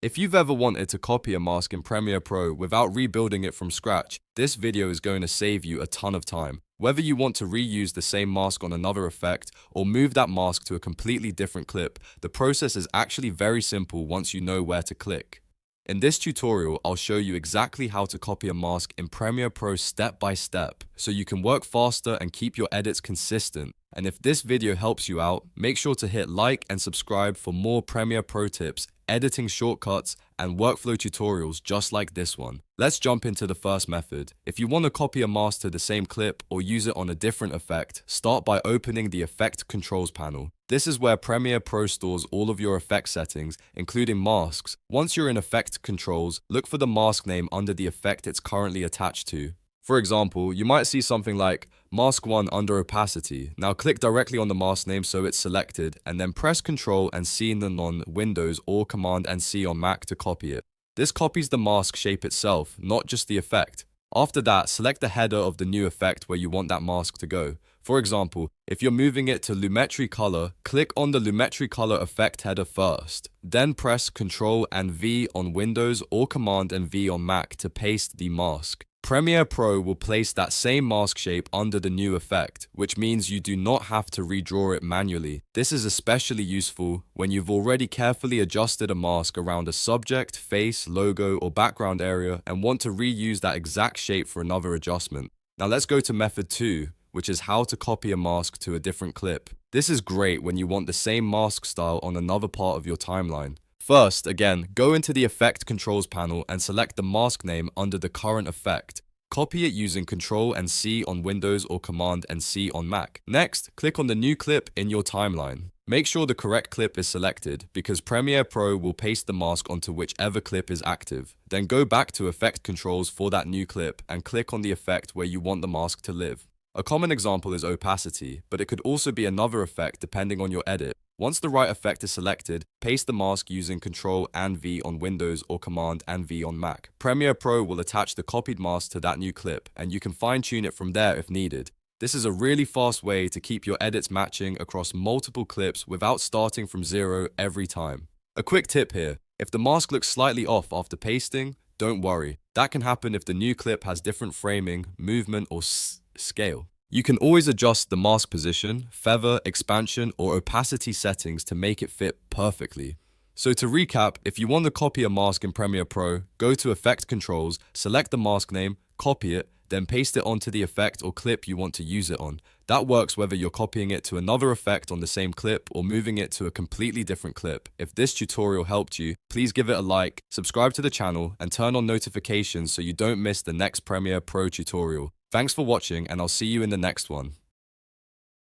If you've ever wanted to copy a mask in Premiere Pro without rebuilding it from scratch, this video is going to save you a ton of time. Whether you want to reuse the same mask on another effect or move that mask to a completely different clip, the process is actually very simple once you know where to click. In this tutorial, I'll show you exactly how to copy a mask in Premiere Pro step by step, so you can work faster and keep your edits consistent. And if this video helps you out, make sure to hit like and subscribe for more Premiere Pro tips, editing shortcuts, and workflow tutorials just like this one. Let's jump into the first method. If you want to copy a mask to the same clip or use it on a different effect, start by opening the Effect Controls panel. This is where Premiere Pro stores all of your effect settings, including masks. Once you're in Effect Controls, look for the mask name under the effect it's currently attached to. For example, you might see something like Mask 1 under opacity. Now click directly on the mask name so it's selected, and then press Ctrl and C on Windows or Command and C on Mac to copy it. This copies the mask shape itself, not just the effect. After that, select the header of the new effect where you want that mask to go. For example, if you're moving it to Lumetri Color, click on the Lumetri Color effect header first. Then press Ctrl and V on Windows or Command and V on Mac to paste the mask. Premiere Pro will place that same mask shape under the new effect, which means you do not have to redraw it manually. This is especially useful when you've already carefully adjusted a mask around a subject, face, logo, or background area and want to reuse that exact shape for another adjustment. Now let's go to method 2, which is how to copy a mask to a different clip. This is great when you want the same mask style on another part of your timeline. First, again, go into the Effect Controls panel and select the mask name under the current effect. Copy it using Ctrl and C on Windows or Command and C on Mac. Next, click on the new clip in your timeline. Make sure the correct clip is selected because Premiere Pro will paste the mask onto whichever clip is active. Then go back to Effect Controls for that new clip and click on the effect where you want the mask to live. A common example is opacity, but it could also be another effect depending on your edit. Once the right effect is selected, paste the mask using Ctrl and V on Windows or Command and V on Mac. Premiere Pro will attach the copied mask to that new clip, and you can fine-tune it from there if needed. This is a really fast way to keep your edits matching across multiple clips without starting from zero every time. A quick tip here, if the mask looks slightly off after pasting, don't worry. That can happen if the new clip has different framing, movement, or scale. You can always adjust the mask position, feather, expansion, or opacity settings to make it fit perfectly. So to recap, if you want to copy a mask in Premiere Pro, go to Effect Controls, select the mask name, copy it, then paste it onto the effect or clip you want to use it on. That works whether you're copying it to another effect on the same clip or moving it to a completely different clip. If this tutorial helped you, please give it a like, subscribe to the channel, and turn on notifications so you don't miss the next Premiere Pro tutorial. Thanks for watching, and I'll see you in the next one.